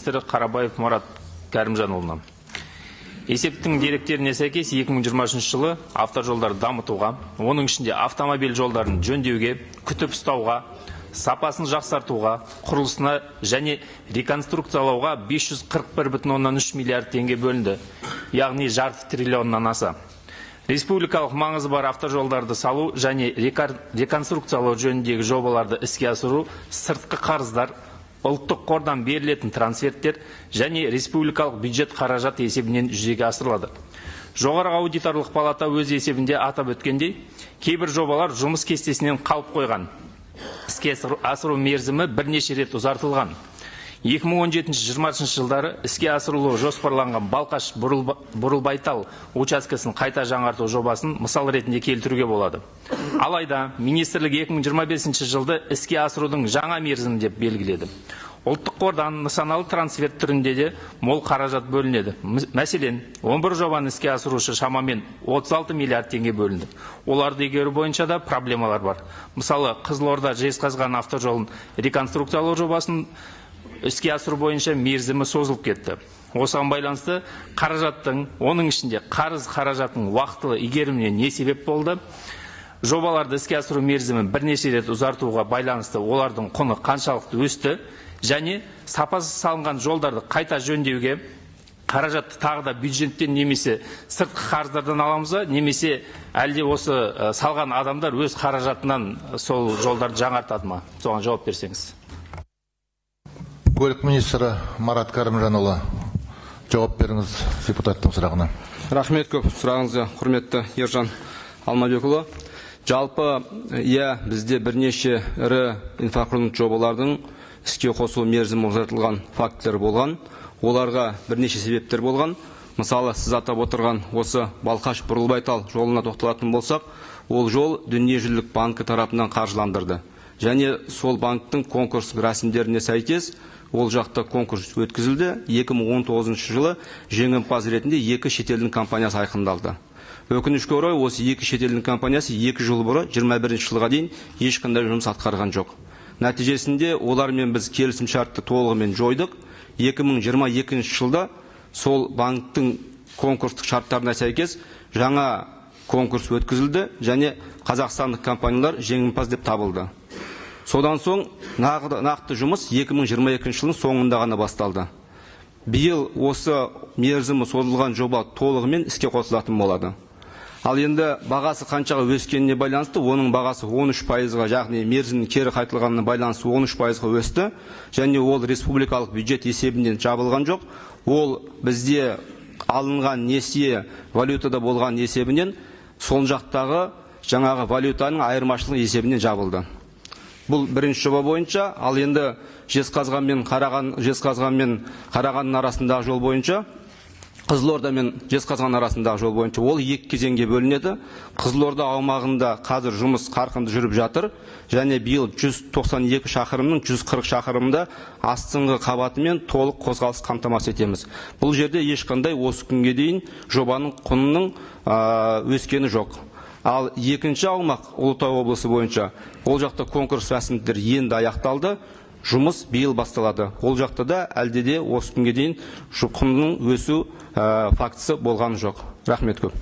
Қарабаев Марат Кәрімжанұлына. Есептің деректеріне сәйкес 2023 жылы автожолдарды дамытуға, оның ішінде автомобиль жолдарын жөндеуге, күтіп ұстауға, сапасын жақсартуға, құрылысына және реконструкциялауға 541,3 миллиард теңге бөлінді, яғни жарты триллионнан аса. Республикалық маңызы бар автожолдарды салу және реконструкциялау жөніндегі жобаларды іске асыру сыртқы қарыздар, ұлттық қордан берілетін трансферттер және республикалық бюджет қаражат есебінен жүзеге асырылады. Жоғарғы аудиторлық палата өз есебінде атап өткендей, кейбір жобалар жұмыс кестесінен қалып қойған. Іске асыру мерзімі бірнеше рет ұзартылған. 2017-2020 жылдары іске асырылуы жоспарланған Балқаш Бурылбайтал учаскесін қайта жаңарту жобасын мысал ретінде келтіруге болады. Алайда, министрлік 2025 жылды іске асырудың жаңа мерзімі деп белгіледі. Ұлттық қордан нысаналы трансферт түрінде де мол қаражат бөлінеді. Мәселен, 11 жобаны іске асырушы шамамен 36 миллиард теңге бөлінді. Оларды игеру бойынша да проблемалар бар. Мысалы, Қызылорда Жезқазған автожолын реконструкциялау жобасын іске асыру бойынша мерзімі созылып кетті. Осыған байланысты қаражаттың, оның ішінде қарыз қаражаттың уақытылы игеріміне не себеп болды? Жобаларды іске асыру мерзімін бірнеше рет ұзартуға байланысты олардың құны қаншалықты өсті және сапасыз салынған жолдарды қайта жөндеуге қаражатты тағы да бюджеттен немесе сыртқы қарыздардан аламыз ба, немесе әлде осы салған адамдар өз қаражатынан сол жолдарды жаңартады ма? Соған жауап берсеңіз. Көлік министрі Марат Кәрімжанұлы, жауап беріңіз депутаттың сұрағына. Рахмет көп сұрағыңызға, құрметті Ержан Алмабекұлы. Жалпы, бізде бірнеше ірі инфрақұрылымдық жобалардың іске қосу мерзімі ұзартылған фактілер болған. Оларға бірнеше себептер болған. Мысалы, сіз атап отырған осы Балқаш Бурылбайтал жолына тоқталатын болсақ, ол жол Дүниежүзілік банкі тарапынан қаржыландырды. Және сол банктың конкурс рәсімдеріне сәйкес ол жақта конкурс өткізілді. 2019 жылы жеңімпаз ретінде 2 шетелдің компаниясы айқындалды. Өкінішке орай, осы 2 шетелдің компаниясы 2 жыл бұрын 21 жылға дейін ешқандай жұмыс атқарған жоқ. Нәтижесінде олармен біз келісім шартты толығымен жойдық. 2022 жылда сол банктың конкурстық шарттарына сәйкес жаңа конкурс өткізілді және қазақстандық компаниялар жеңімпаз деп табылды. Содан соң нақты жұмыс 2022 жылдың соңында ғана басталды. Биыл осы мерзімі созылған жоба толығымен іске қосылатын болады. Ал енді бағасы қаншаға өскеніне байланысты, оның бағасы 13%-ға, яғни мерзімнің кері қайтылғанына байланысты 13%-ға өсті, және ол республикалық бюджет есебінен жабылған жоқ. Ол бізде алынған несие валютада болған есебінен сол жақтағы жаңағы валютаның айырмашылығы есебінен жабылды. Бұл бірінші жоба бойынша. Ал енді Жезқазған мен Қарағанның арасындағы жол бойынша, Қызылорда мен Жезқазған арасындағы жол бойынша ол 2 кезеңге бөлінеді. Қызылорда аумағында қазір жұмыс қарқынды жүріп жатыр, және биыл 192 шақырымның 140 шақырымында астыңғы қабатымен толық қозғалыс қамтамасыз етеміз. Бұл жерде ешқандай осы күнге дейін жобаның құнының өскені жоқ. Ал екінші аумақ Ұлытау облысы бойынша, ол жақта конкурс рәсімдер енді аяқталды, жұмыс биыл басталады. Ол жақта да әлде де осы күнге дейін құнның өсу фактісі болған жоқ. Рахмет көп.